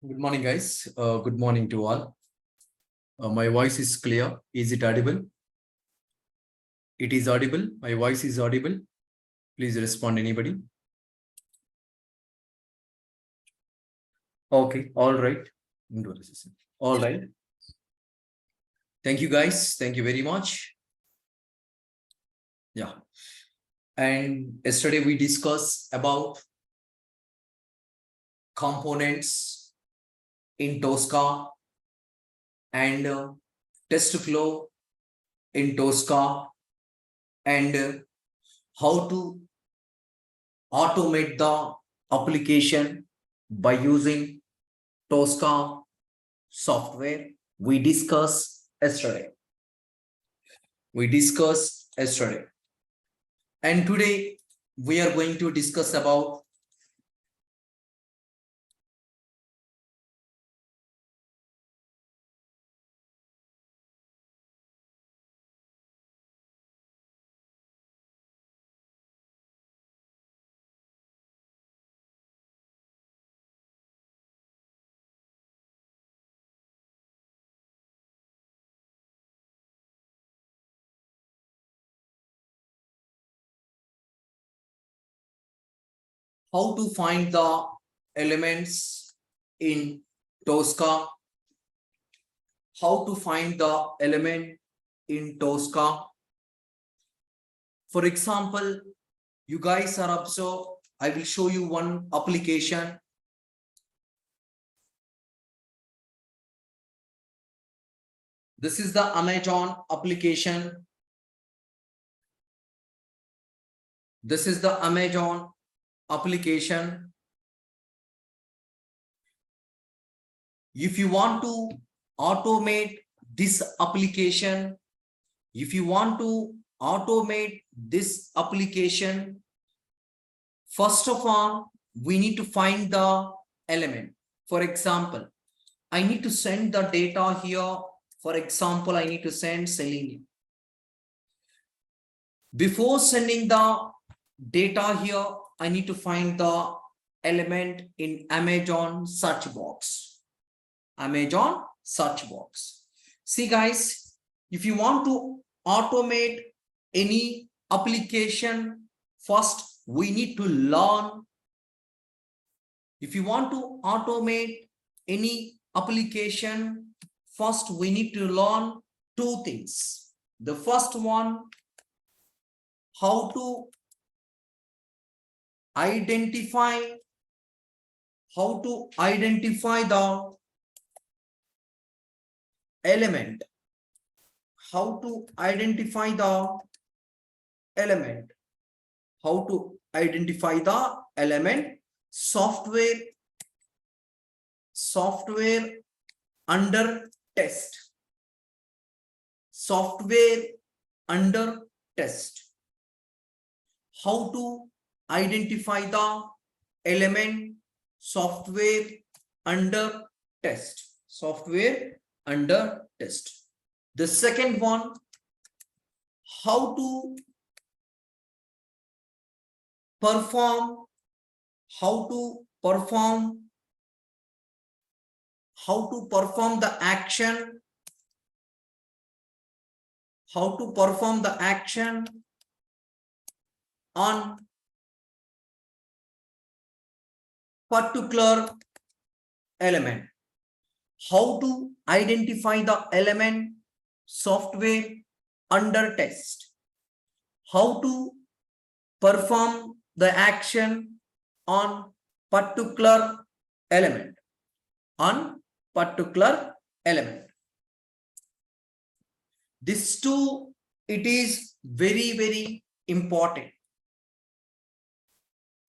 Good morning, guys. Good morning to all. My voice is clear. Is it audible? It is audible. My voice is audible. Please respond, anybody. Okay, all right. All right. Thank you, guys. Thank you very much. Yeah. And yesterday we discussed about components in Tosca and test flow in Tosca and how to automate the application by using Tosca software. We discussed yesterday. And today we are going to discuss about how to find the elements in Tosca. How to find the element in Tosca. For example, you guys are observed. I will show you one application. This is the Amazon application. This is the Amazon application. If you want to automate this application, first of all, we need to find the element. For example, I need to send the data here. For example, I need to send selenium. Before sending the data here, I need to find the element in Amazon search box. See, guys, if you want to automate any application, first we need to learn. If you want to automate any application, first we need to learn two things. The first one, how to identify the element. Software under test. How to identify the element software under test. The second one, how to perform the action. On particular element. How to identify the element software under test. How to perform the action on particular element. This too, it is very, very important.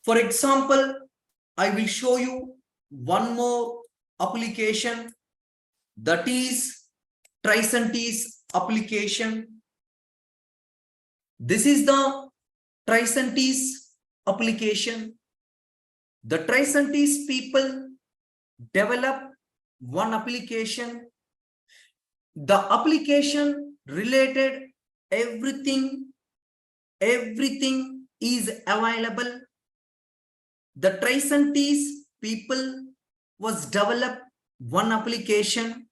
For example, I will show you one more application, that is Tricentis application. This is the Tricentis application. The Tricentis people develop one application. The application related everything is available. The Tricentis people was developed one application.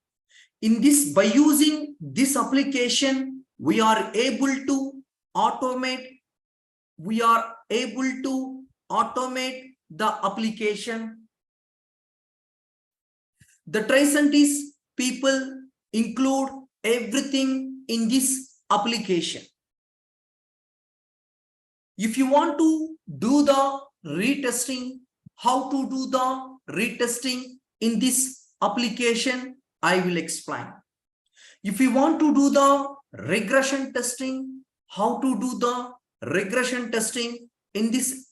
In this, by using this application, we are able to automate. We are able to automate the application. The Tricentis people include everything in this application. If you want to do the retesting, how to do the retesting in this application, I will explain. If you want to do the regression testing, how to do the regression testing in this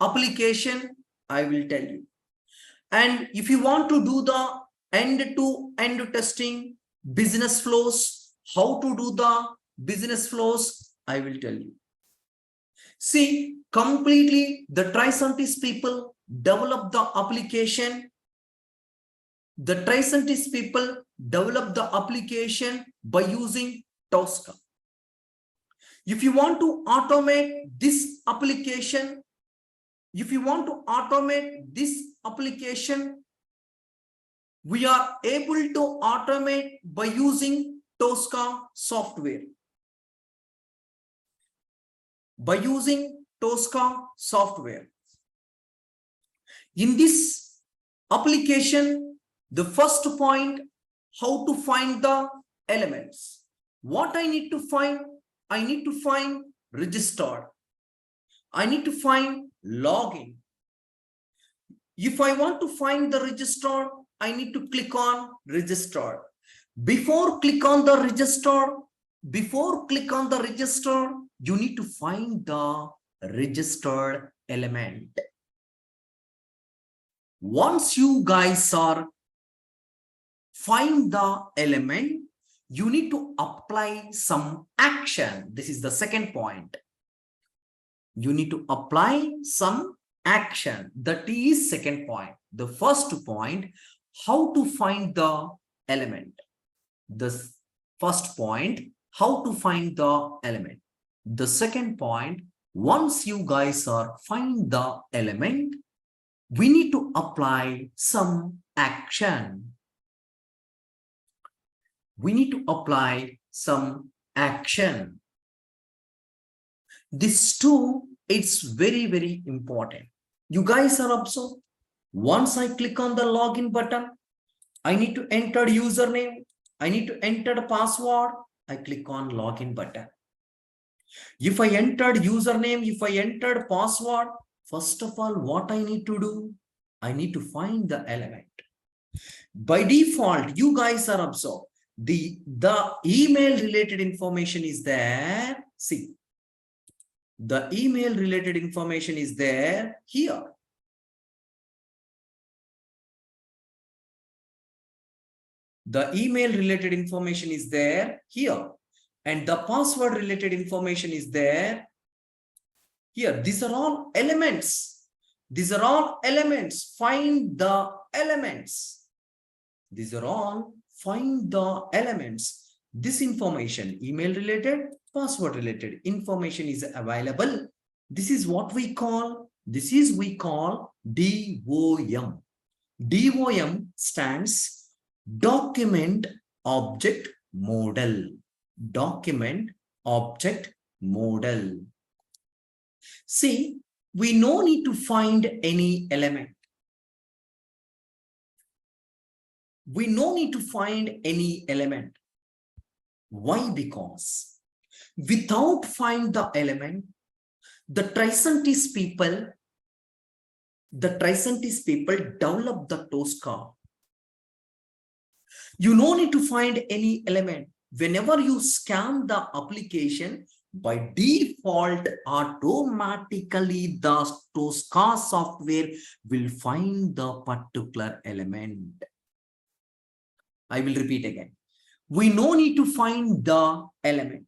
application, I will tell you. And if you want to do the end-to-end testing, business flows, how to do the business flows, I will tell you. See, completely the Tricentis people develop the application. The Tricentis people develop the application by using Tosca. If you want to automate this application, we are able to automate by using Tosca software. By using Tosca software. In this application, the first point, how to find the elements. What I need to find? I need to find registered. I need to find login. If I want to find the registered, I need to click on registered. Before click on the registered, you need to find the registered element. Once you guys are find the element, you need to apply some action. This is the second point. You need to apply some action. That is second point. The first point, how to find the element. The first point, how to find the element. The second point, once you guys are find the element, we need to apply some action. We need to apply some action. This too, it's very, very important. You guys are observed. Once I click on the login button, I need to enter username. I need to enter the password. I click on login button. If I entered username, if I entered password, first of all, what I need to do? I need to find the element. By default, you guys are observed. The email related information is there. See, the email related information is there here. The email related information is there here. And the password related information is there here. These are all elements. These are all elements. Find the elements. These are all find the elements. This information, email related, password related information is available. This is what we call, DOM. DOM stands document object model. Document object model. See, we no need to find any element. We no need to find any element. Why? Because without find the element, the Tricentis people develop the Tosca. You no need to find any element. Whenever you scan the application, by default, automatically the Tosca software will find the particular element. I will repeat again. We no need to find the element.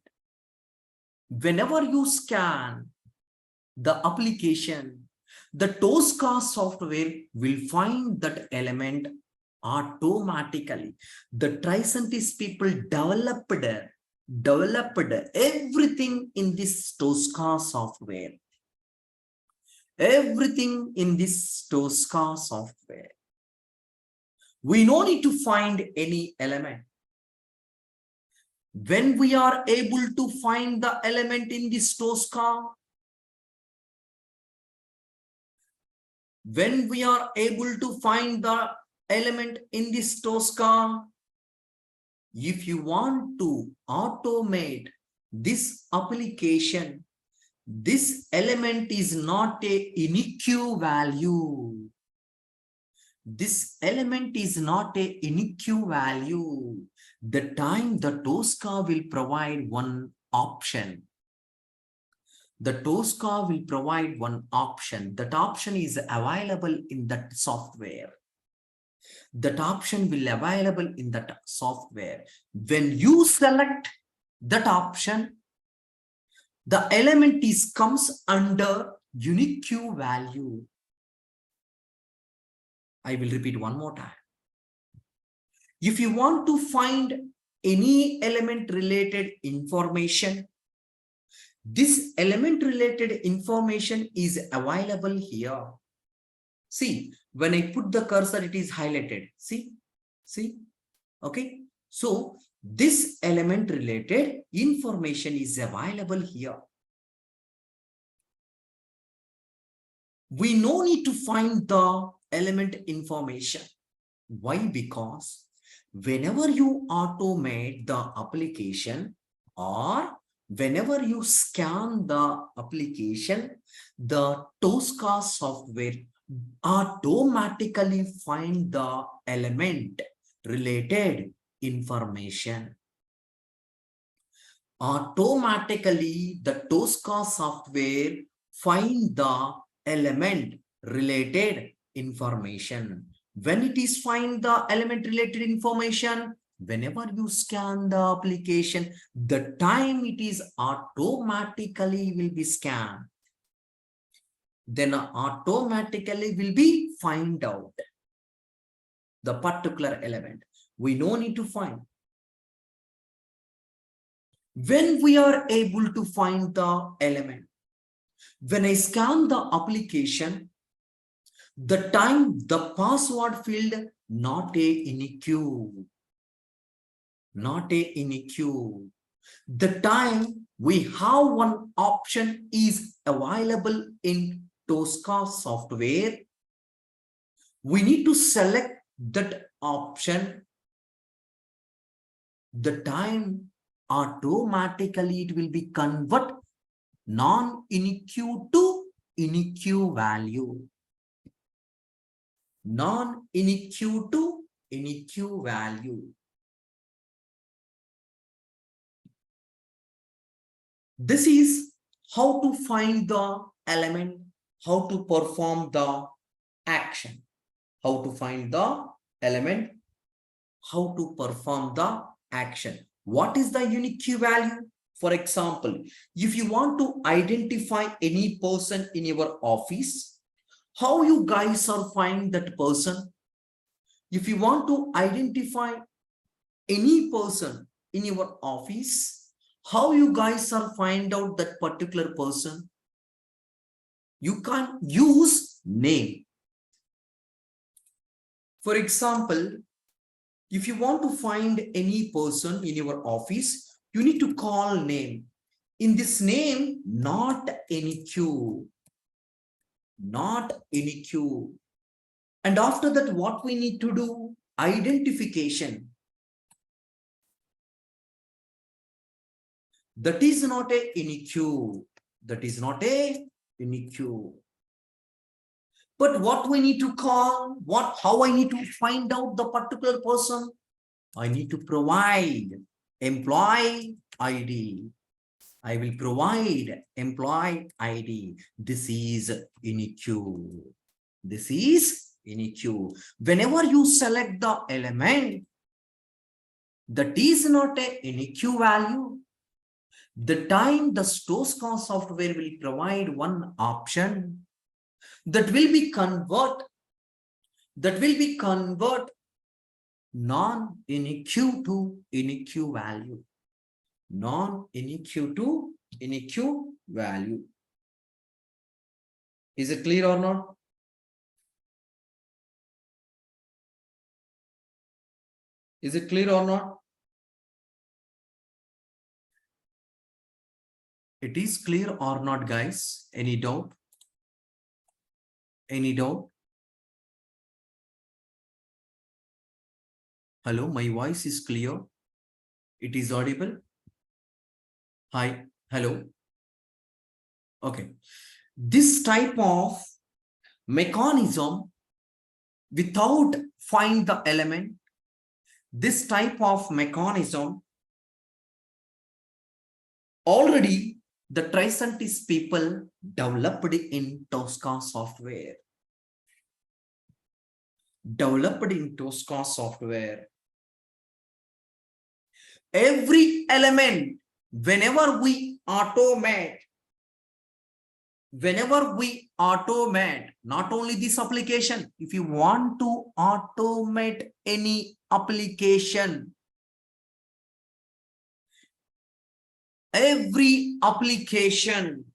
Whenever you scan the application, the Tosca software will find that element automatically. The Tricentis people developed everything in this Tosca software. Everything in this Tosca software. We no need to find any element. When we are able to find the element in this Tosca, when we are able to find the element in this Tosca, if you want to automate this application, this element is not a unique value. This element is not a unique value. The time the Tosca will provide one option. The Tosca will provide one option. That option is available in that software. That option will available in that software. When you select that option, the element is comes under unique value. I will repeat one more time. If you want to find any element related information, this element related information is available here. See, when I put the cursor, it is highlighted. See, okay. So this element related information is available here. We no need to find the element information. Why? Because whenever you automate the application or whenever you scan the application, the Tosca software automatically find the element related information. Automatically, the Tosca software find the element related information. When it is find the element related information, whenever you scan the application, the time it is automatically will be scanned. Then automatically will be find out the particular element. We no need to find. When we are able to find the element, when I scan the application, the time the password field not a unique, not a unique. The time we have one option is available in Tosca software. We need to select that option. The time automatically it will be convert non-unique to unique value. Non-unique to unique value. This is how to find the element, how to perform the action, how to find the element, how to perform the action. What is the unique value? For example, if you want to identify any person in your office, how you guys are find that person? If you want to identify any person in your office, how you guys are find out that particular person? You can use name. For example, if you want to find any person in your office, you need to call name. In this name, not any queue. Not any queue. And after that, what we need to do? Identification. That is not a any queue. That is not a any queue. But what we need to call? How I need to find out the particular person? I need to provide employee ID. I will provide employee ID. This is unique. This is unique. Whenever you select the element that is not a unique value, the time the Tosca software will provide one option that will be convert non-unique to unique value. Non-unique to unique value. Is it clear or not? Is it clear or not? It is clear or not, guys? Any doubt? Any doubt? Hello, my voice is clear. It is audible. Hi, hello. Okay. This type of mechanism without find the element, this type of mechanism already the Tricentis people developed in Tosca software. Developed in Tosca software. Every element, whenever we automate, not only this application, if you want to automate any application, every application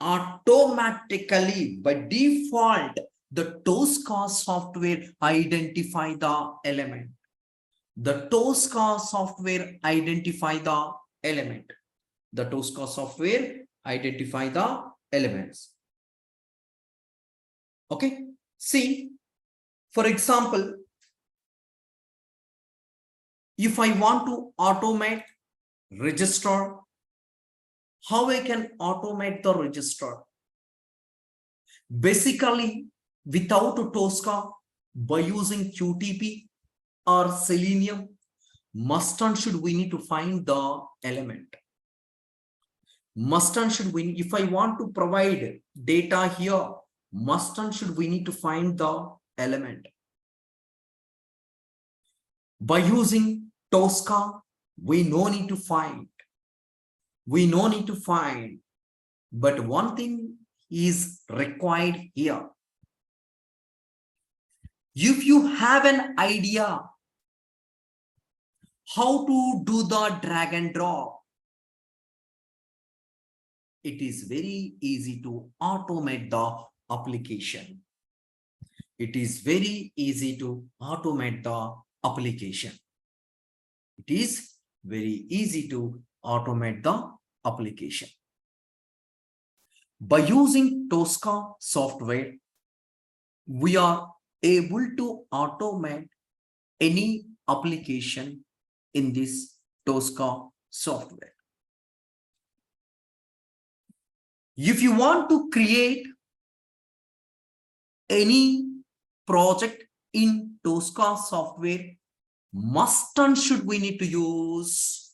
automatically by default, the Tosca software identify the element. The Tosca software identify the element. The Tosca software identify the elements. Okay. See, for example, if I want to automate register, how I can automate the register? Basically, without Tosca, by using QTP or Selenium, must and should we need to find the element. Must and should we, if I want to provide data here, must and should we need to find the element. By using Tosca, we no need to find. We no need to find. But one thing is required here. If you have an idea how to do the drag and drop, it is very easy to automate the application. It is very easy to automate the application. It is very easy to automate the application. By using Tosca software, we are able to automate any application in this Tosca software. If you want to create any project in Tosca software, must and should we need to use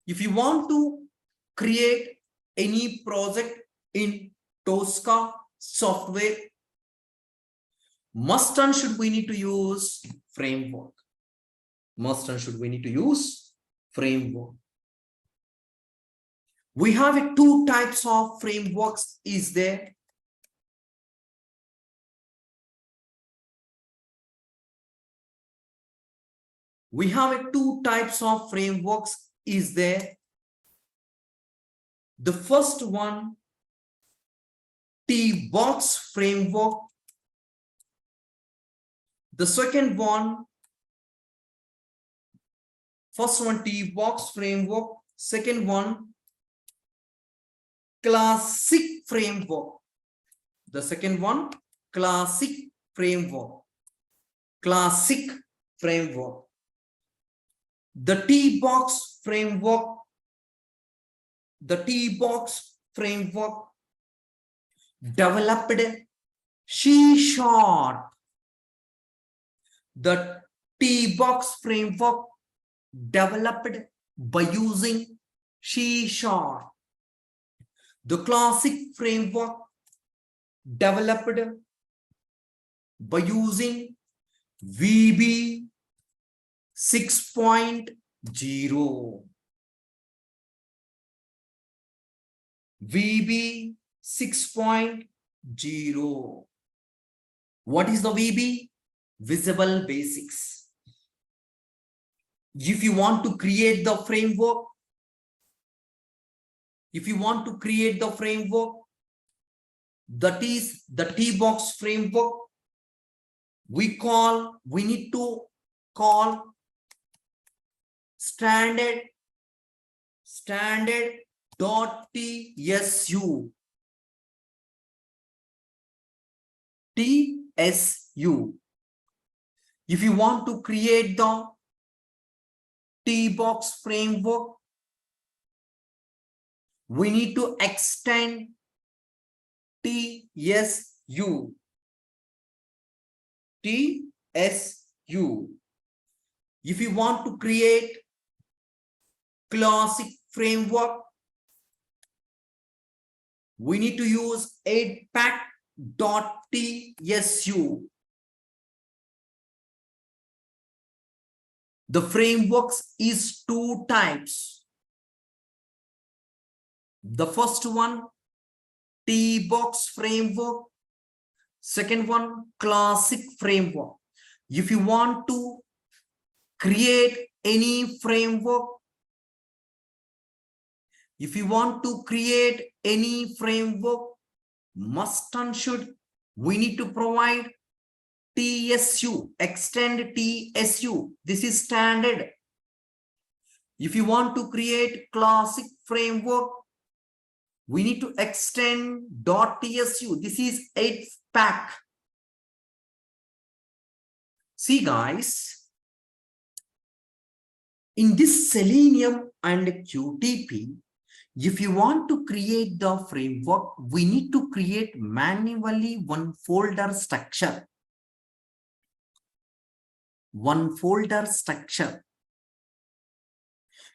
if you want to create any project in Tosca software, must and should we need to use framework. Must and should we need to use framework. We have two types of frameworks is there. We have two types of frameworks is there. The first one, T-box framework. The second one, first one T-box framework, second one classic framework. The second one, classic framework. Classic framework. The T-box framework. The T-box framework developed C#. The T-box framework developed by using C#. The classic framework developed by using VB 6.0. VB 6.0. What is the VB? visible basics. If you want to create the framework, that is the T-box framework, we need to call standard dot TSU. If you want to create the T-box framework, we need to extend TSU. If you want to create classic framework, we need to use 8pack.tsu. The frameworks is two types. The first one, T-box framework. Second one, classic framework. If you want to create any framework, must and should, we need to provide TSU, extend TSU. This is standard. If you want to create classic framework, we need to extend .tsu. This is 8pack. See guys, in this Selenium and QTP, if you want to create the framework, we need to create manually one folder structure.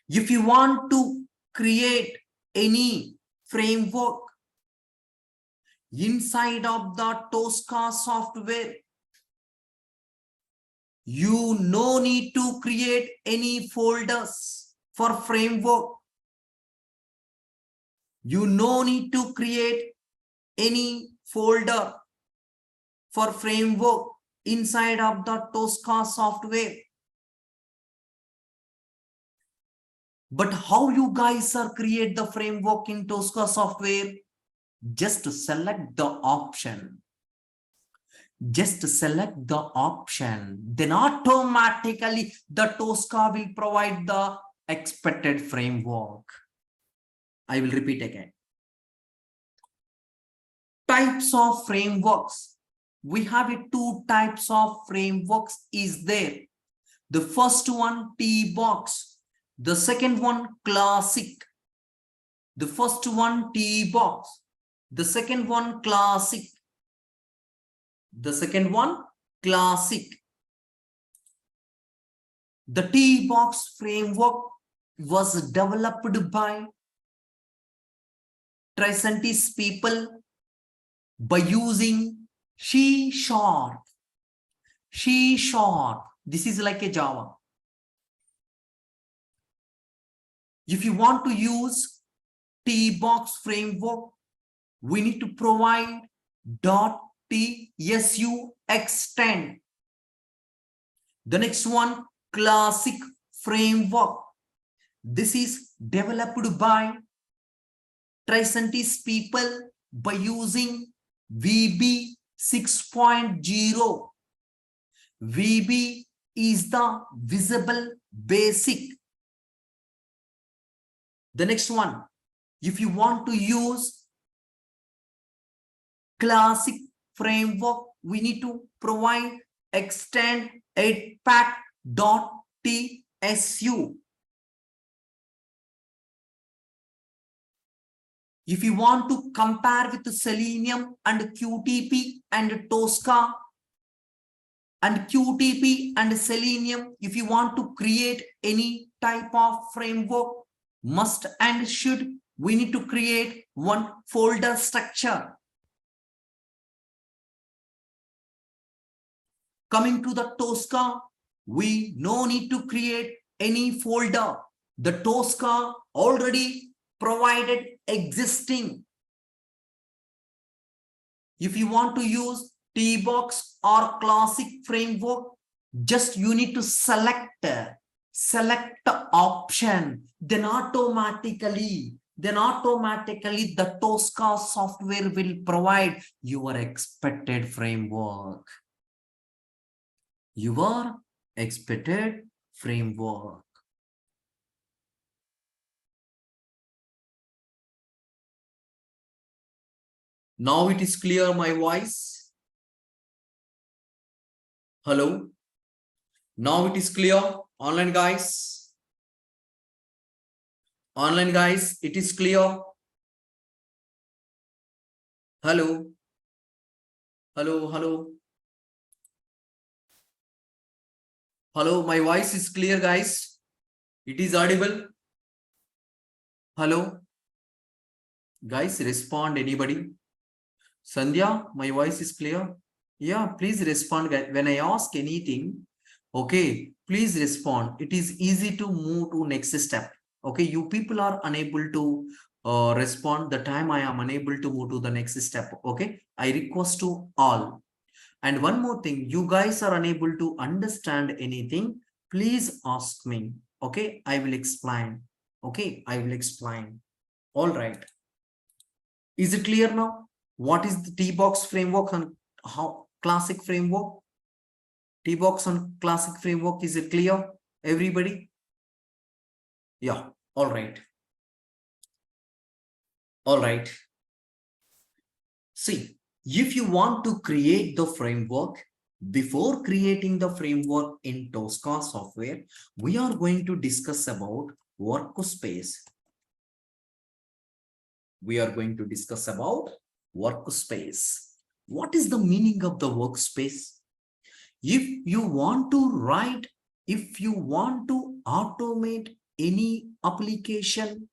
If you want to create any framework inside of the Tosca software, you no need to create any folders for framework. You no need to create any folder for framework inside of the Tosca software. But how you guys are create the framework in Tosca software? Just select the option. Then automatically the Tosca will provide the expected framework. I will repeat again. Types of frameworks. We have two types of frameworks is there. The first one, T-box. The second one, classic. The first one, T-box. The second one, classic. The T-box framework was developed by Tricentis people by using C#. This is like a Java. If you want to use T-box framework, we need to provide .tsu extend. The next one, classic framework. This is developed by Tricentis people by using VB 6.0. VB is the visible basic. The next one, if you want to use classic framework, we need to provide extend 8pack.tsu. If you want to compare with Selenium and QTP and Tosca and QTP and Selenium, if you want to create any type of framework, must and should, we need to create one folder structure. Coming to the Tosca, we no need to create any folder. The Tosca already provided existing. If you want to use T-box or classic framework, just you need to select option, then automatically the Tosca software will provide your expected framework. Your expected framework. Now it is clear my voice. Hello. Now it is clear. Online guys. Online guys, it is clear. Hello. Hello, hello. Hello, my voice is clear, guys. It is audible. Hello. Guys, respond anybody. Sandhya, my voice is clear. Yeah, please respond when I ask anything. Okay, please respond. It is easy to move to next step. Okay, you people are unable to respond the time I am unable to move to the next step. Okay, I request to all. And one more thing, you guys are unable to understand anything, please ask me. Okay, I will explain. Okay, I will explain. All right. Is it clear now? What is the T-box framework and how classic framework? T-box and classic framework, is it clear? Everybody? Yeah, all right. All right. See, if you want to create the framework, before creating the framework in Tosca software, we are going to discuss about workspace. We are going to discuss about workspace. What is the meaning of the workspace? If you want to write, if you want to automate any application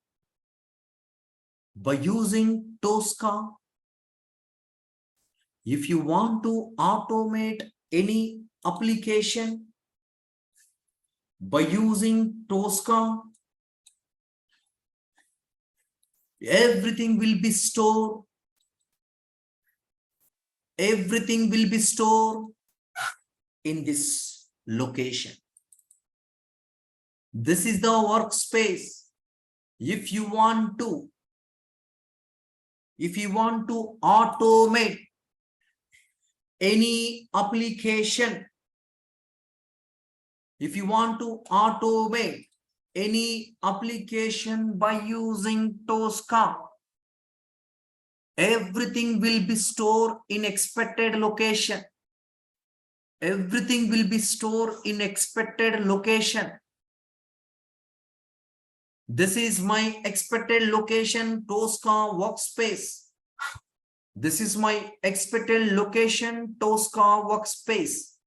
by using Tosca, if you want to automate any application by using Tosca, everything will be stored. Everything will be stored in this location. This is the workspace. If you want to automate any application, if you want to automate any application by using Tosca, everything will be stored in expected location. Everything will be stored in expected location. This is my expected location Tosca workspace. This is my expected location Tosca workspace.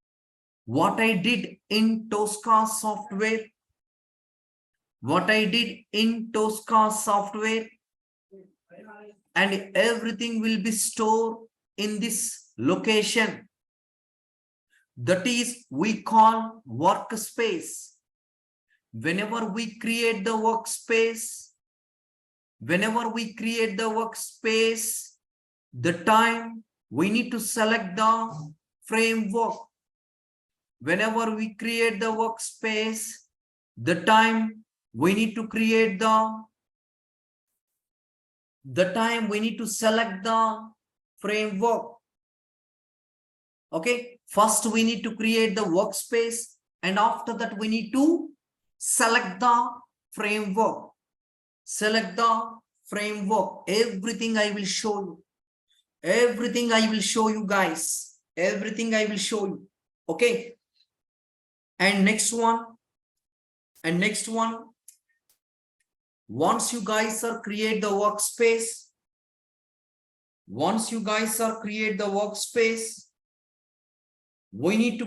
What I did in Tosca software, and everything will be stored in this location. That is, we call workspace. Whenever we create the workspace, the time we need to select the framework. Whenever we create the workspace, the time we need to create we need to select the framework. Okay, first we need to create the workspace, and after that we need to select the framework. Select the framework. Everything I will show you. Everything I will show you, guys. Everything I will show you. Okay. And next one. Once you guys are create the workspace, we need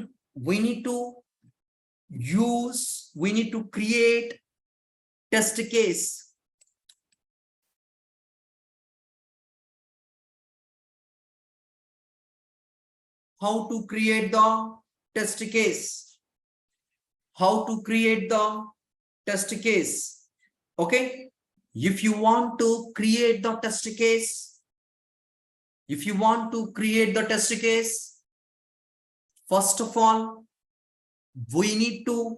to create test case. How to create the test case? How to create the test case? Okay, if you want to create the test case, First of all, we need to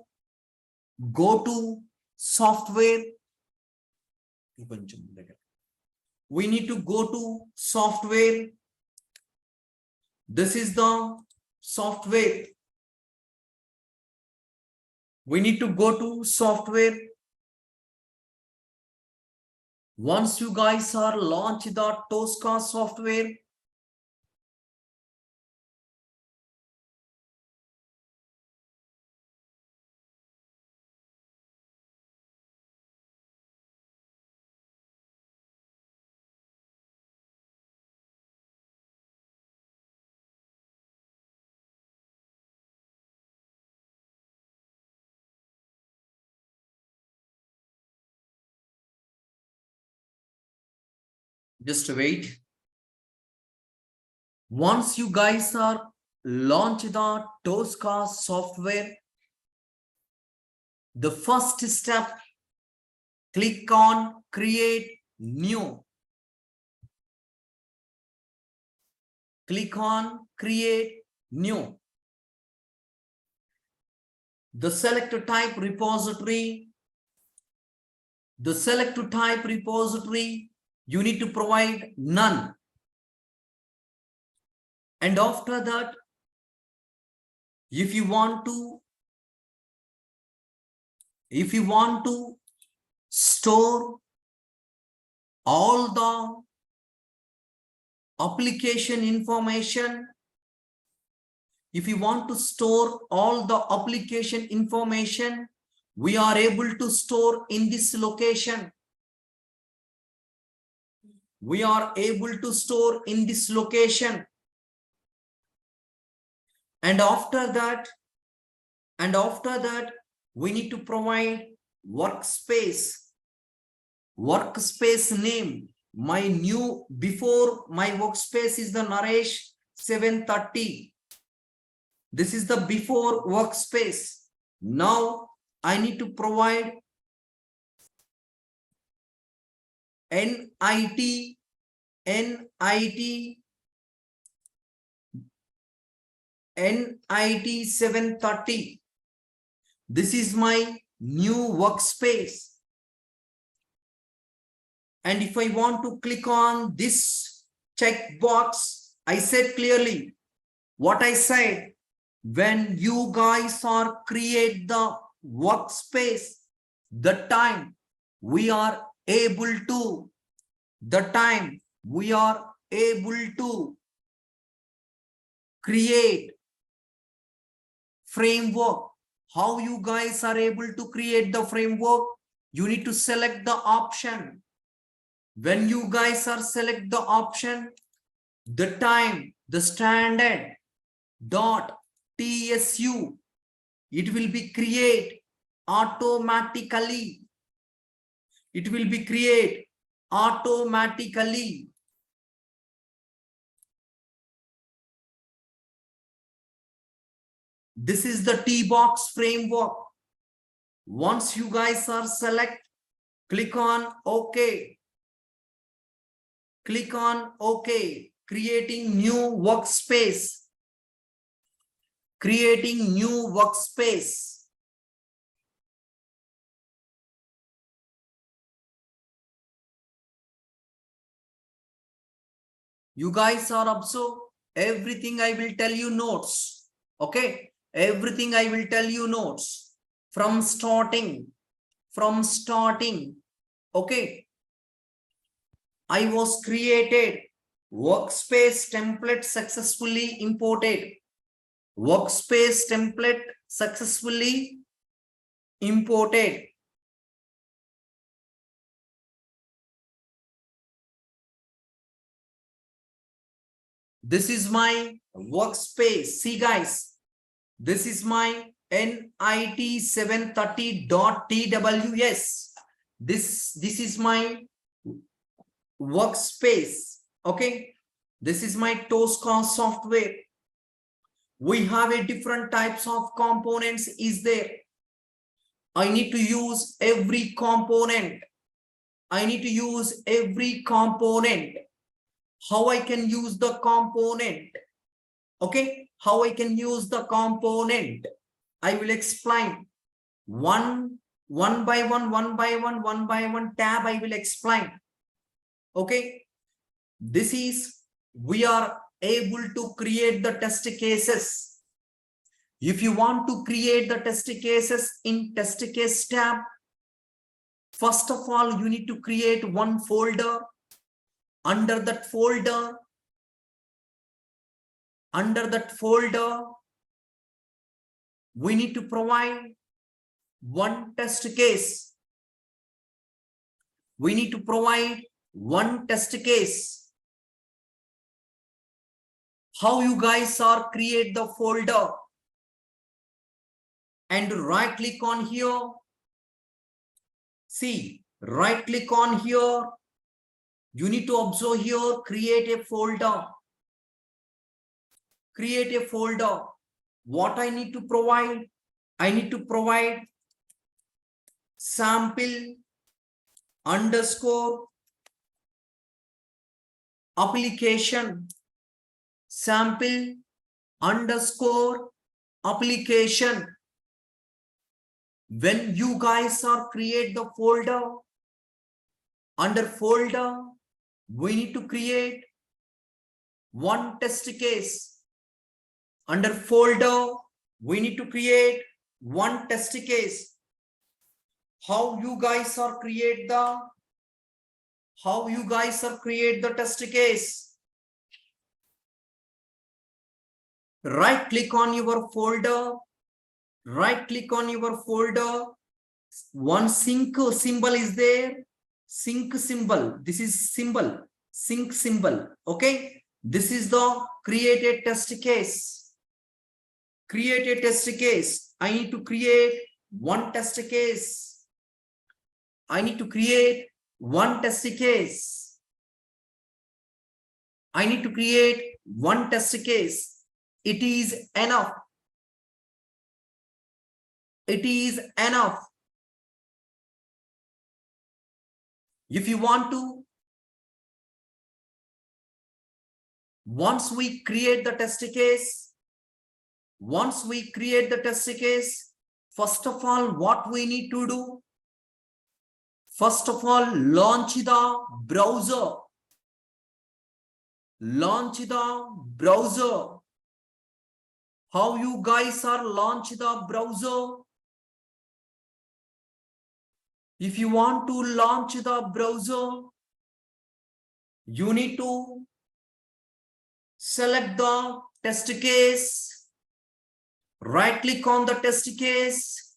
go to software. We need to go to software. This is the software. We need to go to software. Once you guys are launched the Tosca software, just wait. Once you guys are launched the Tosca software, the first step, click on create new. Click on create new. The select type repository. The select type repository, you need to provide none. And after that, if you want to store all the application information, if you want to store all the application information, we are able to store in this location. We are able to store in this location. And after that, we need to provide workspace. Workspace name. My new, before my workspace is the Naresh 730. This is the before workspace. Now I need to provide NIT 730. This is my new workspace. And if I want to click on this checkbox, I said clearly what I said. When you guys are create the workspace, the time we are able to create framework. How you guys are able to create the framework? You need to select the option. When you guys are select the option, the time, the standard dot TSU, it will be create automatically. It will be create automatically. This is the T-box framework. Once you guys are select, click on OK. Click on OK. Creating new workspace. Creating new workspace. You guys are observe everything I will tell you notes. Okay. Everything I will tell you notes from starting. Okay. I was created. Workspace template successfully imported. Workspace template successfully imported. This is my workspace. See guys, this is my NIT730.TWS. This is my workspace. Okay. This is my Tosca software. We have a different types of components is there. I need to use every component. I need to use every component. How I can use the component? Okay, how I can use the component. I will explain one by one tab. I will explain. Okay, this is we are able to create the test cases. If you want to create the test cases in test case tab, first of all, you need to create one folder. Under that folder, we need to provide one test case. We need to provide one test case. How you guys are create the folder? And right click on here. See, right click on here. You need to observe here, create a folder. Create a folder. What I need to provide? I need to provide sample underscore application. Sample underscore application. When you guys are create the folder, under folder, we need to create one test case. Under folder, we need to create one test case. How you guys are create the test case? Right click on your folder. Right click on your folder. One sync symbol is there. Sync symbol. This is symbol. Sync symbol. Okay. This is the created test case. Create a test case. I need to create one test case. I need to create one test case. I need to create one test case. It is enough. It is enough. If you want to, once we create the test case, first of all, what we need to do? First of all, launch the browser. Launch the browser. How you guys are launch the browser? If you want to launch the browser, you need to select the test case. Right click on the test case.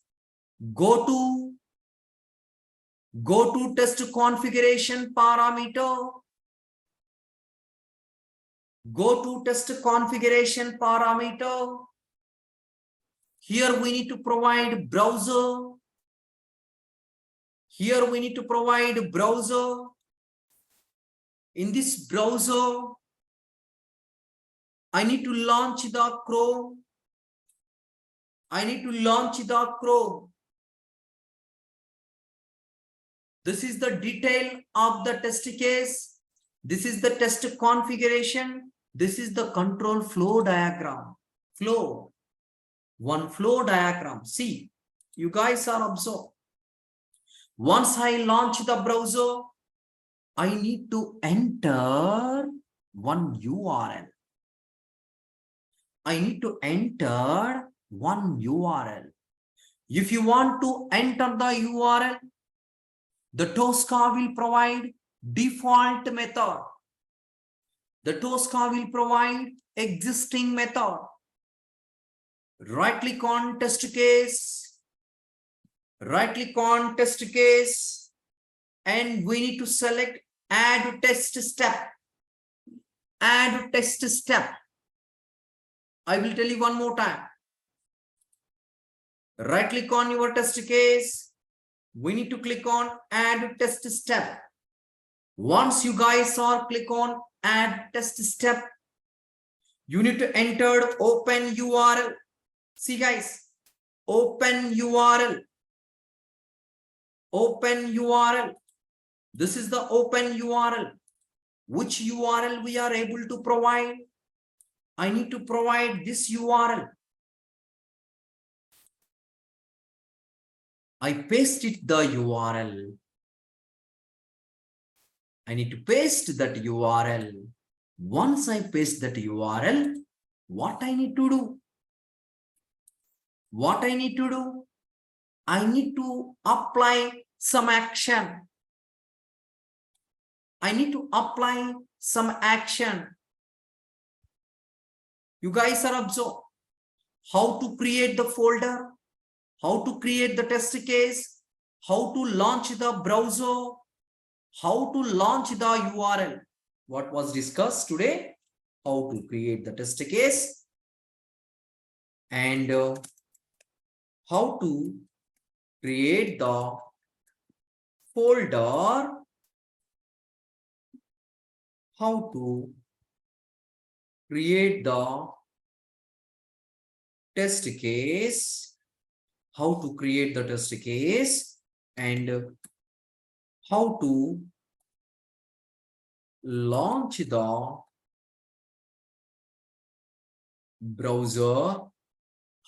Go to test configuration parameter. Go to test configuration parameter. Here we need to provide browser. Here we need to provide browser. In this browser, I need to launch the Chrome. I need to launch the Chrome. This is the detail of the test case. This is the test configuration. This is the control flow diagram. Flow. One flow diagram. See, you guys are observed. Once I launch the browser, I need to enter one URL. I need to enter one URL. If you want to enter the URL, the Tosca will provide default method. The Tosca will provide existing method. Right click on test case. Right click on test case. And we need to select add test step. Add test step. I will tell you one more time. Right click on your test case. We need to click on add test step. Once you guys are click on add test step, you need to enter open URL. See guys, open URL. Open URL. This is the open URL. Which URL we are able to provide? I need to provide this URL. I paste it the URL. I need to paste that URL. Once I paste that URL, what I need to do? What I need to do? I need to apply some action. I need to apply some action. You guys are observing how to create the folder, how to create the test case, how to launch the browser, how to launch the URL. What was discussed today? How to create the test case and how to create the folder, how to create the test case, how to create the test case, and how to launch the browser,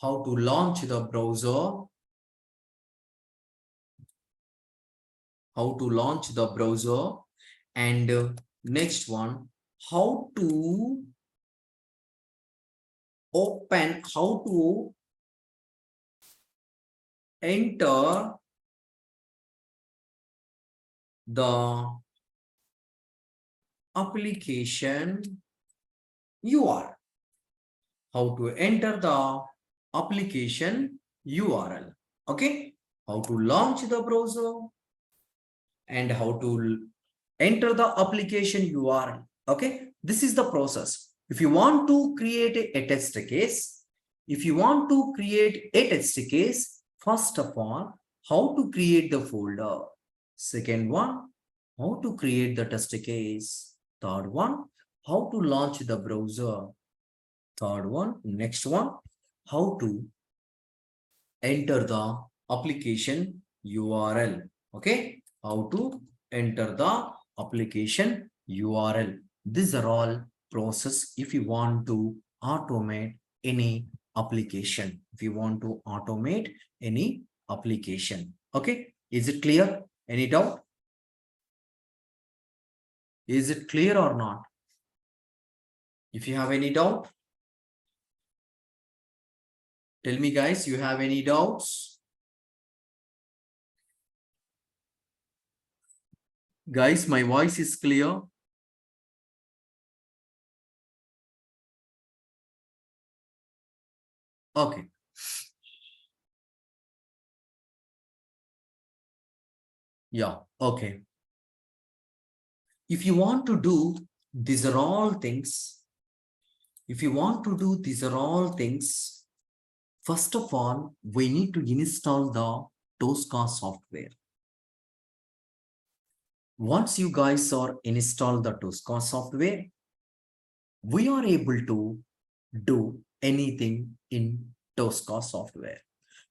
how to launch the browser, how to launch the browser, and next one, how to open, how to enter the application URL. How to enter the application URL. Okay. How to launch the browser and how to enter the application URL. Okay. This is the process. If you want to create a test case, first of all, how to create the folder. Second one, how to create the test case. Third one, how to launch the browser. Third one, next one, how to enter the application URL. Okay, how to enter the application URL. These are all process if you want to automate any application. If you want to automate any application. Okay, is it clear? Any doubt? Is it clear or not? If you have any doubt, tell me guys, you have any doubts? Guys, my voice is clear. Okay. Yeah, okay. If you want to do, these are all things. If you want to do, these are all things. First of all, we need to install the Tosca software. Once you guys are installed the Tosca software, we are able to do anything in Tosca software.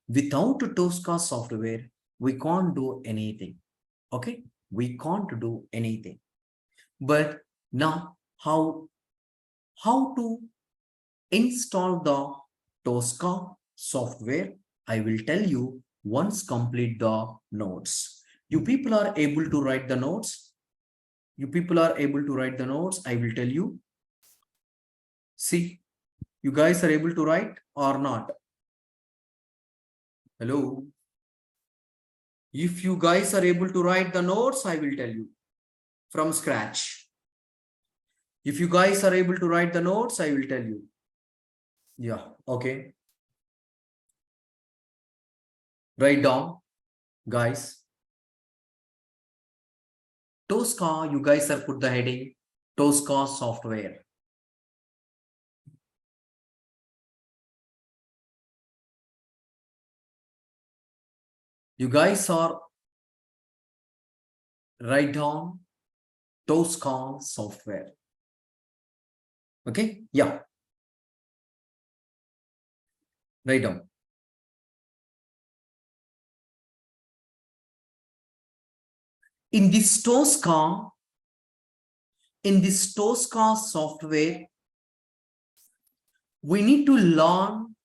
Without Tosca software, we can't do anything. Okay, we can't do anything. But now, how to install the Tosca software? I will tell you once complete the notes. You people are able to write the notes. You people are able to write the notes. I will tell you. See, you guys are able to write or not? Hello. If you guys are able to write the notes, I will tell you from scratch. If you guys are able to write the notes, I will tell you. Yeah, okay. Write down, guys. Tosca, you guys are put the heading Tosca software. You guys are write down Tosca software. Okay, yeah. Write down. In this Tosca software, We need to learn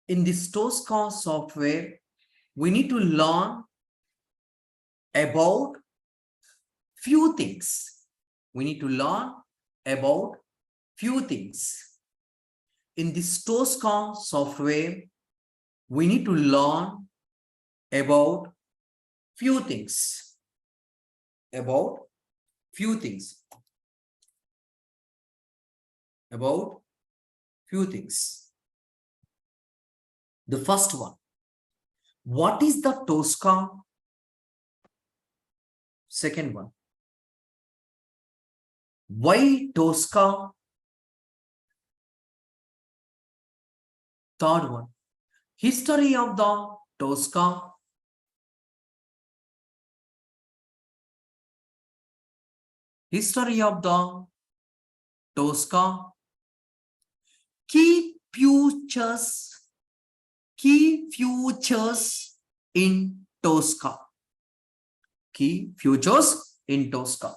in this Tosca software. We need to learn about few things. We need to learn about few things. In this Tosca software, we need to learn about few things. About few things. About few things. The first one. What is the Tosca? Second one. Why Tosca? Third one. History of the Tosca. History of the Tosca. Key futures in Tosca. Key futures in Tosca.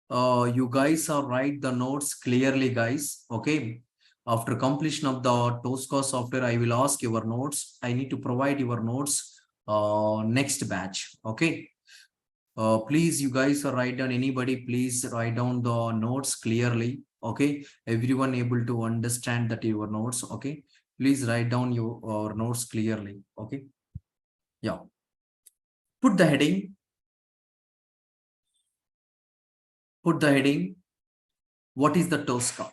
You guys are write the notes clearly, guys. Okay. After completion of the Tosca software, I will ask your notes. I need to provide your notes next batch. Okay. Please, you guys are write down, anybody, please write down the notes clearly. Okay. Everyone able to understand that your notes. Okay. Please write down your notes clearly. Okay. Yeah. Put the heading. Put the heading. What is the Tosca?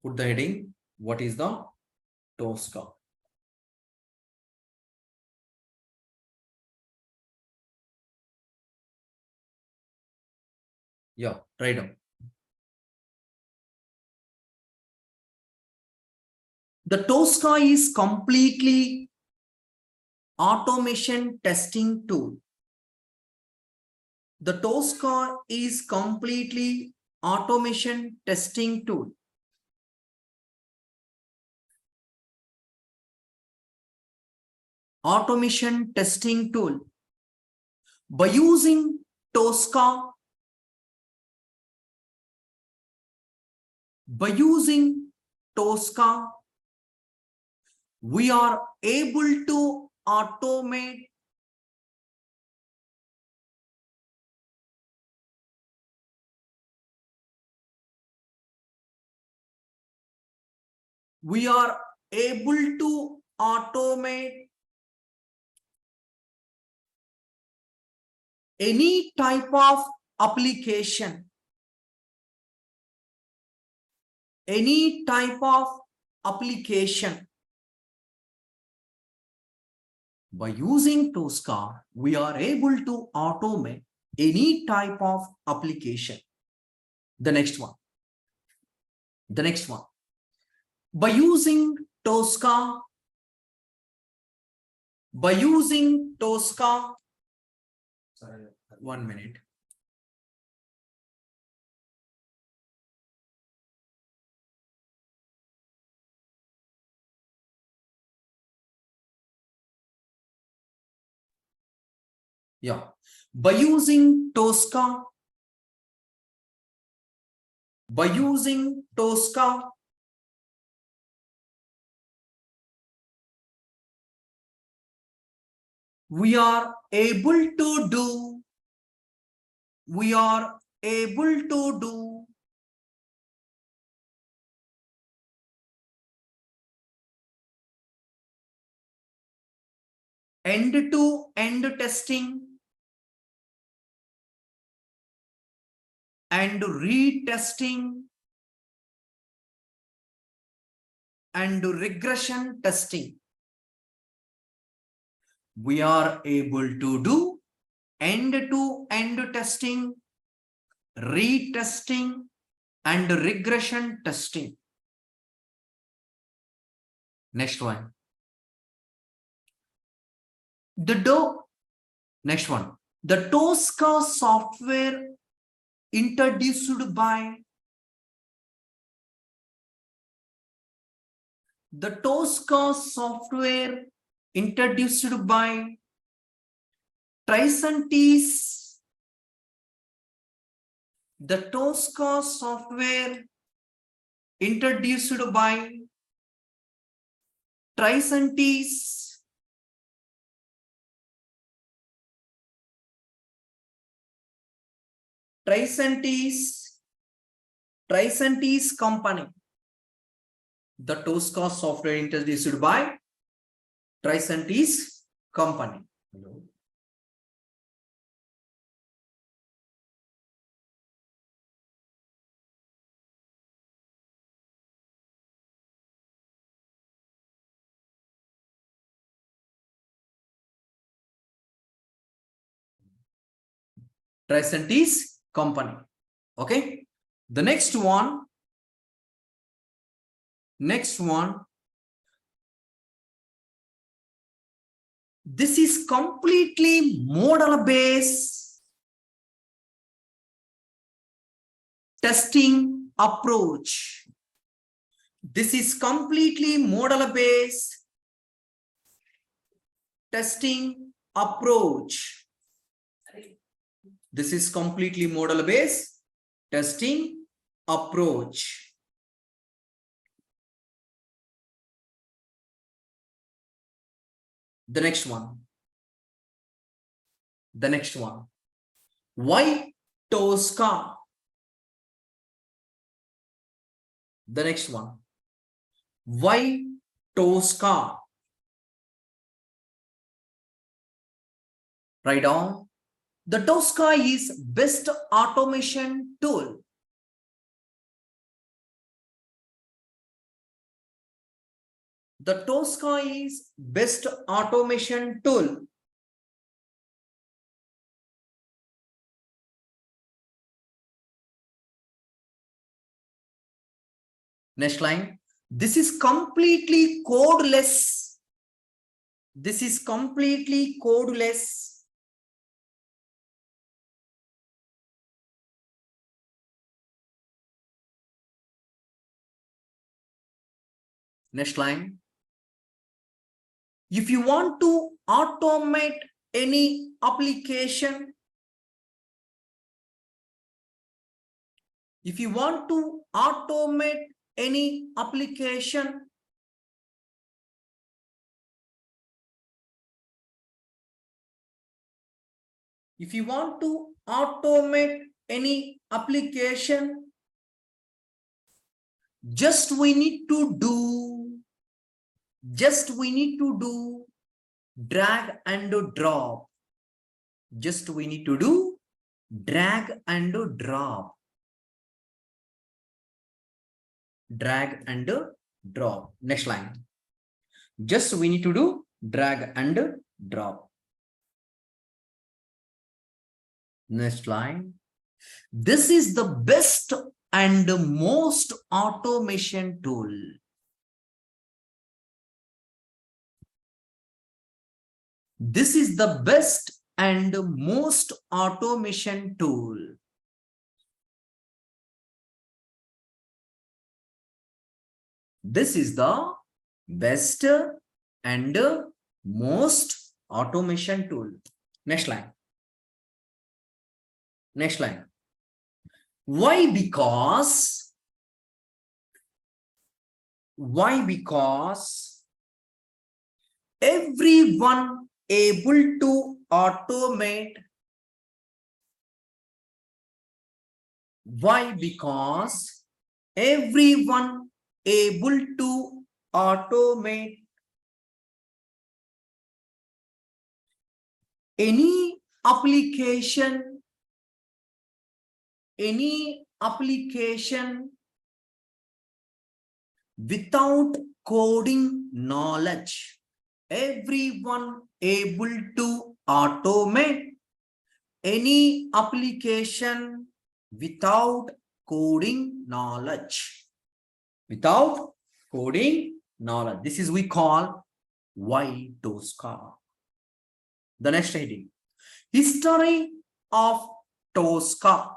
Put the heading. What is the Tosca? Yeah, write down. The Tosca is completely automation testing tool. The Tosca is completely automation testing tool. Automation testing tool. By using Tosca, we are able to automate any type of application. Any type of application. By using Tosca, we are able to automate any type of application. The next one. The next one. By using Tosca, sorry, 1 minute. Yeah. By using Tosca, we are able to do end-to-end testing and retesting and regression testing. We are able to do end-to-end testing, retesting, and regression testing. Next one. Next one. The Tosca software introduced by Tricentis The Tosca software introduced by Tricentis company. The Tosca software introduced by Tricentis company. Hello. Tricentis company. Okay. The next one. This is completely model-based testing approach. This is completely model-based testing approach. This is completely model-based testing approach. The next one. Why Tosca? The next one. Why Tosca? Write down. The Tosca is best automation tool. The Tosca is best automation tool. Next line. This is completely codeless. This is completely codeless. Next line. If you want to automate any application, if you want to automate any application, if you want to automate any application, just we need to do drag and drop. Just we need to do drag and drop. Drag and drop. Next line. Just we need to do drag and drop. Next line. This is the best and most automation tool. This is the best and most automation tool. This is the best and most automation tool. Next line. Next line. Why? Because everyone able to automate. Why? Because everyone able to automate any application without coding knowledge. Everyone able to automate any application without coding knowledge. Without coding knowledge. This is we call why Tosca. The next heading. History of Tosca.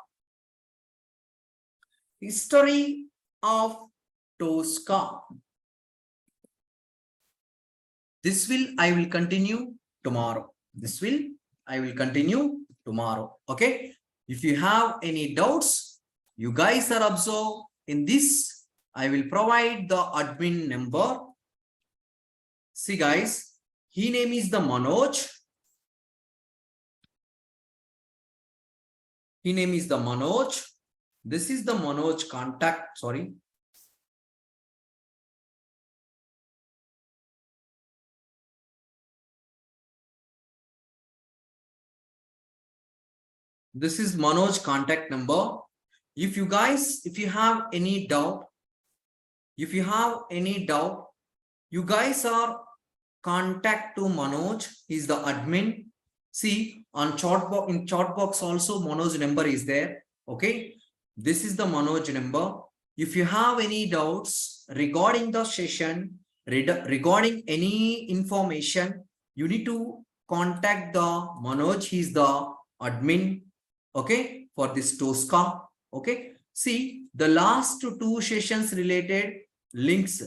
History of Tosca. This will I will continue tomorrow. I will continue tomorrow. Okay. If you have any doubts, You guys are observed in this. I will provide the admin number. See guys, his name is the Manoj. His name is the Manoj. This is the Manoj contact. Sorry. This is Manoj contact number. If you have any doubt, you guys are contact to Manoj. He's the admin. See on in chat box also Manoj number is there. Okay. This is the Manoj number. If you have any doubts regarding the session, regarding any information, you need to contact the Manoj. He's the admin. Okay, for this Tosca. Okay, see the last two sessions related links.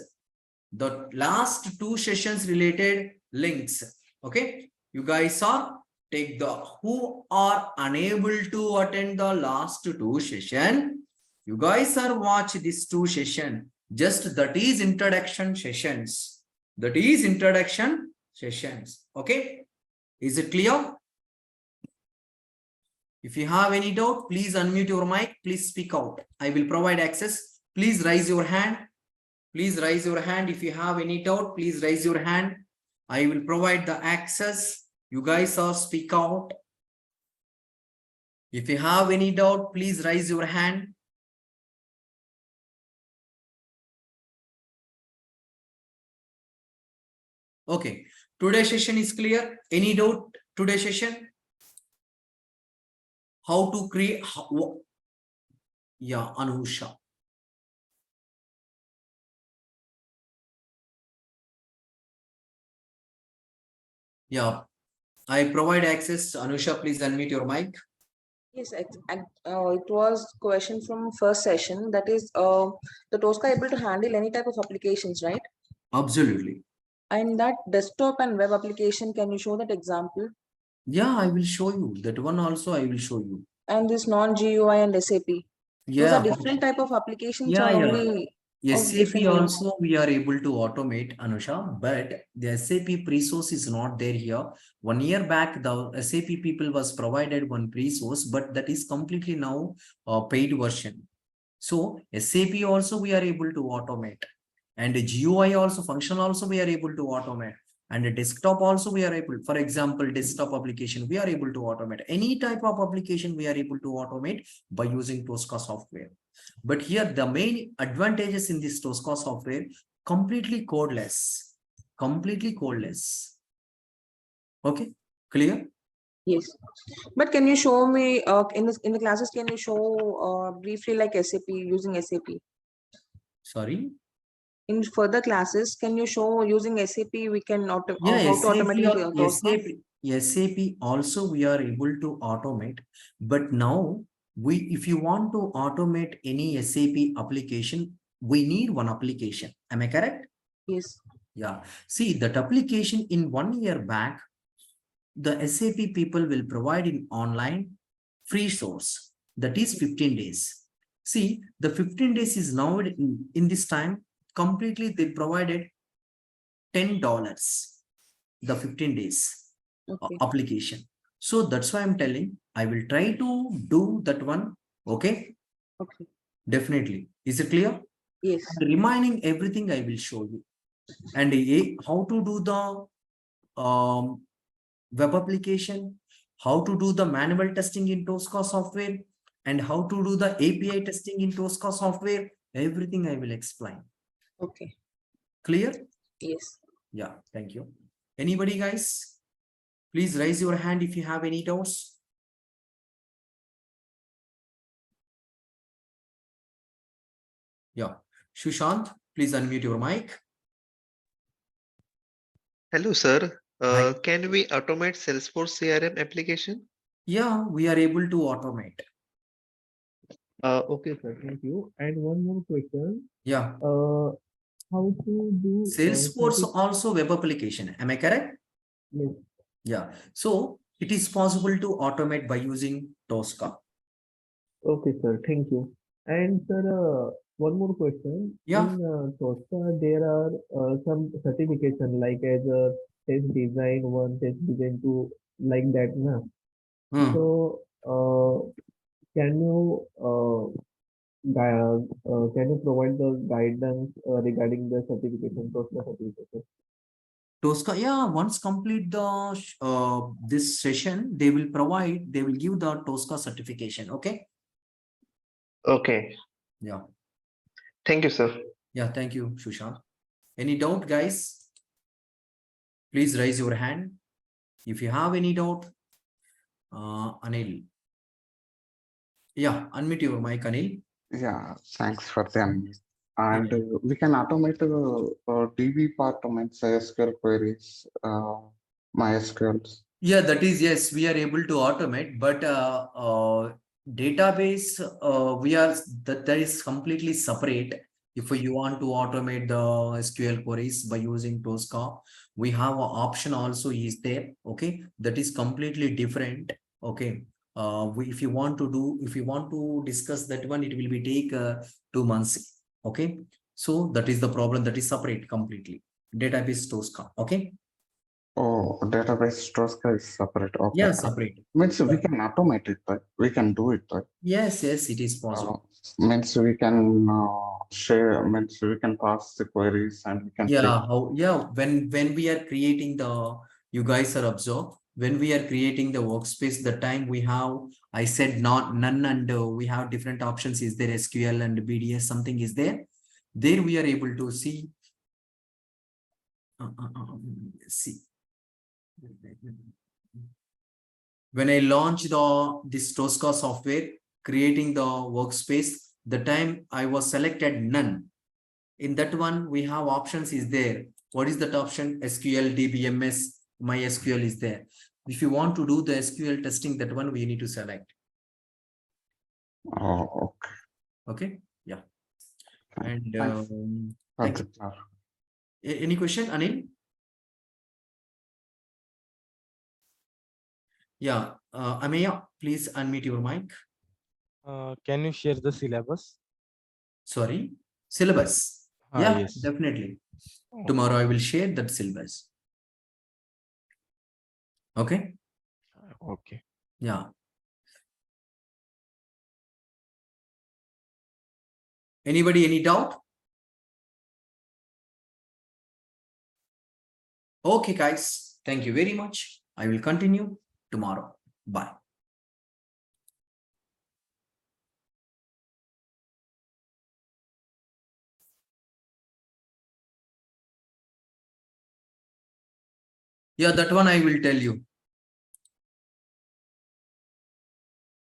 The last two sessions related links. Okay, you guys are take the who are unable to attend the last two session. You guys are watch this two session. Just that is introduction sessions. That is introduction sessions. Okay, is it clear? If you have any doubt, please unmute your mic. Please speak out. I will provide access. Please raise your hand. Please raise your hand. If you have any doubt, please raise your hand. I will provide the access. You guys are speak out. If you have any doubt, please raise your hand. Okay. Today's session is clear. Any doubt today's session? How to create? Yeah, Anusha. Yeah, I provide access. Anusha, please unmute your mic. Yes, it was question from first session. That is, the Tosca able to handle any type of applications, right? Absolutely. And that desktop and web application, can you show that example? Yeah, I will show you. That one also I will show you. And this non-GUI and SAP. Those Yeah. are different type of applications Yeah, or yeah. only SAP also we are able to automate, Anusha, but the SAP pre-source is not there here. 1 year back, the SAP people was provided one pre-source, but that is completely now paid version. So SAP also we are able to automate, and the GUI also function also we are able to automate, and the desktop also we are able, for example, desktop application, we are able to automate any type of application we are able to automate by using Tosca software. But here the main advantages in this Tosca software, completely codeless. Okay, clear? Yes, but can you show me in the classes? Can you show briefly like SAP using SAP? Sorry. In further classes, can you show using SAP we can how to automate Tosca? SAP also we are able to automate, but now if you want to automate any SAP application, we need one application. Am I correct? Yes. Yeah. See that application in 1 year back, the SAP people will provide in online free source. That is 15 days. See, the 15 days is now in this time, completely they provided $10, the 15 days application. So that's why I'm telling, I will try to do that one. Okay. Okay. Definitely. Is it clear? Yes. And remaining everything I will show you. And how to do the web application, how to do the manual testing in Tosca software, and how to do the API testing in Tosca software. Everything I will explain. Okay. Clear? Yes. Yeah, thank you. Anybody, guys? Please raise your hand if you have any doubts. Yeah, Shushant, please unmute your mic. Hello, sir. Can we automate Salesforce CRM application? Yeah, we are able to automate. Okay, sir. Thank you. And one more question. Yeah. How to do Salesforce also web application? Am I correct? Yes. Yeah. So it is possible to automate by using Tosca. Okay, sir. Thank you. And sir, one more question. Yeah. In Tosca, there are some certification like as a test design one, test design two, like that, na? Hmm. So, can you can you provide the guidance regarding the certification, Tosca certification? Tosca, yeah, once complete the this session, they will give the Tosca certification. Okay. Okay. Yeah. Thank you, sir. Yeah. Thank you, Sushant. Any doubt, guys? Please raise your hand. If you have any doubt, Anil. Yeah, unmute your mic, Anil. Yeah, thanks for them. Yeah. And we can automate DB part of MySQL queries, MySQLs. Yeah, that is, yes, we are able to automate, but database, that is completely separate. If you want to automate the SQL queries by using Tosca, we have an option also is there. Okay, that is completely different. Okay, if you want to discuss that one, it will be take 2 months. Okay, so that is the problem. That is separate completely. Database Tosca. Okay. Oh, database Tosca is separate. Okay. Yeah, separate. Means we can automate it, right? We can do it, right? Yes, yes, it is Uh, possible. means we can share, means we can pass the queries and we can Yeah, check. when we are creating the, you guys are observed, when we are creating the workspace, the time we have, I said not none, and we have different options. Is there SQL and BDS? Something is there. There we are able to see. See. When I launched this Tosca software, creating the workspace, the time I was selected none. In that one, we have options is there. What is that option? SQL, DBMS, MySQL is there. If you want to do the SQL testing, that one we need to select. Oh, Okay. Yeah. okay. And Thanks. thank you. Okay. Any question, Anil? Yeah. Ameya, please unmute your mic. Can you share the syllabus? Sorry. Syllabus. Yeah, Yes. definitely. Oh, Tomorrow I will share that syllabus. Okay. okay. Yeah. Anybody, any doubt? Okay, guys. Thank you very much. I will continue tomorrow. Bye. Yeah, that one I will tell you.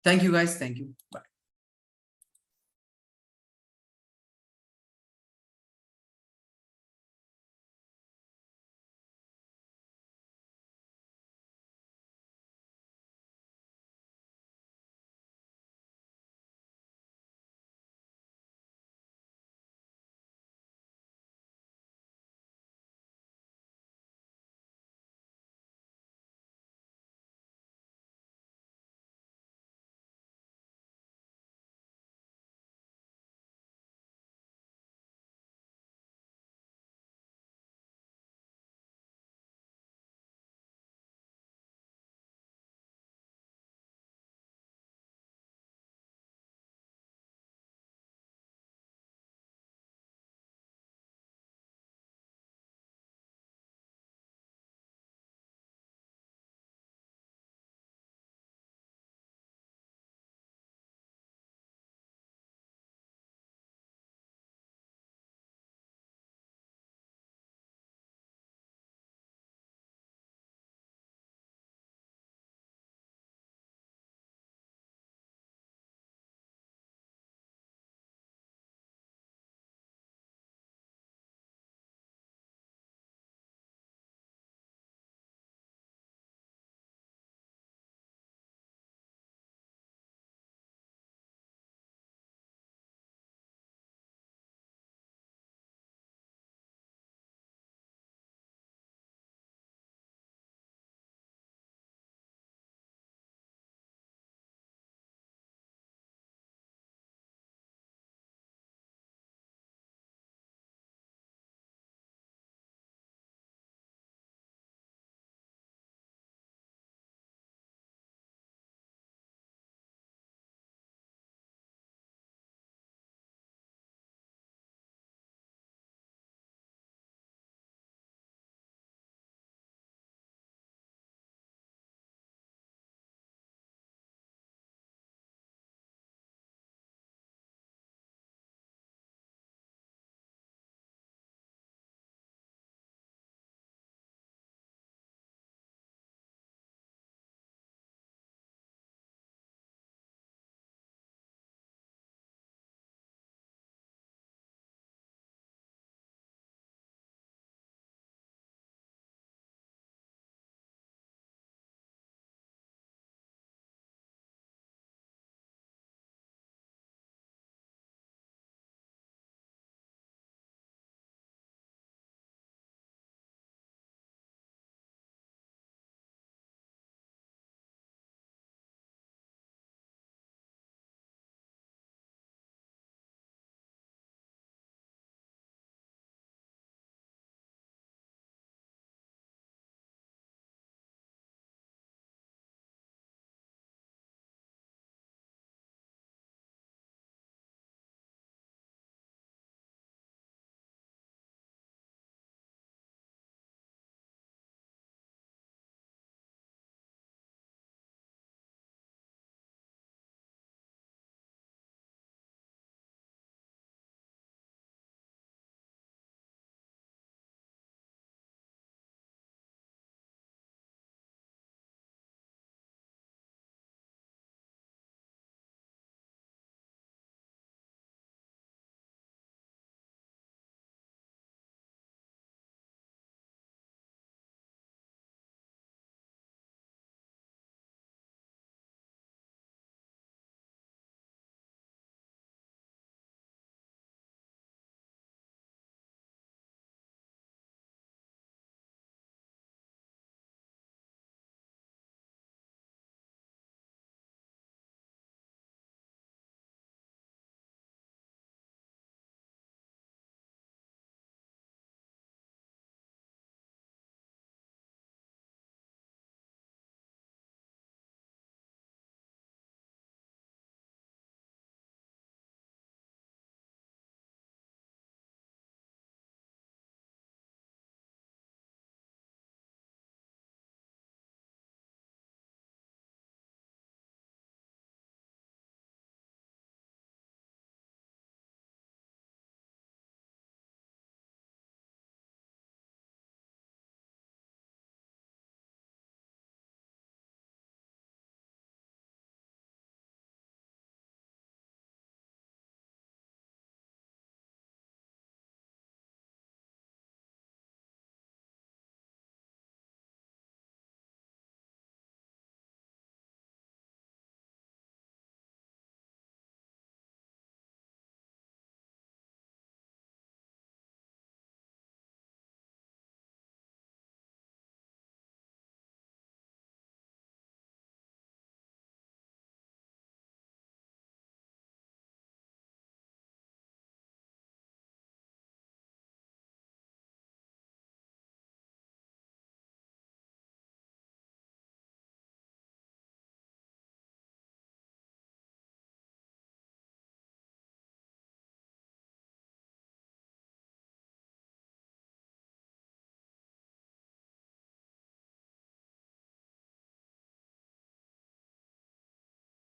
Thank you, guys. Thank you. Bye.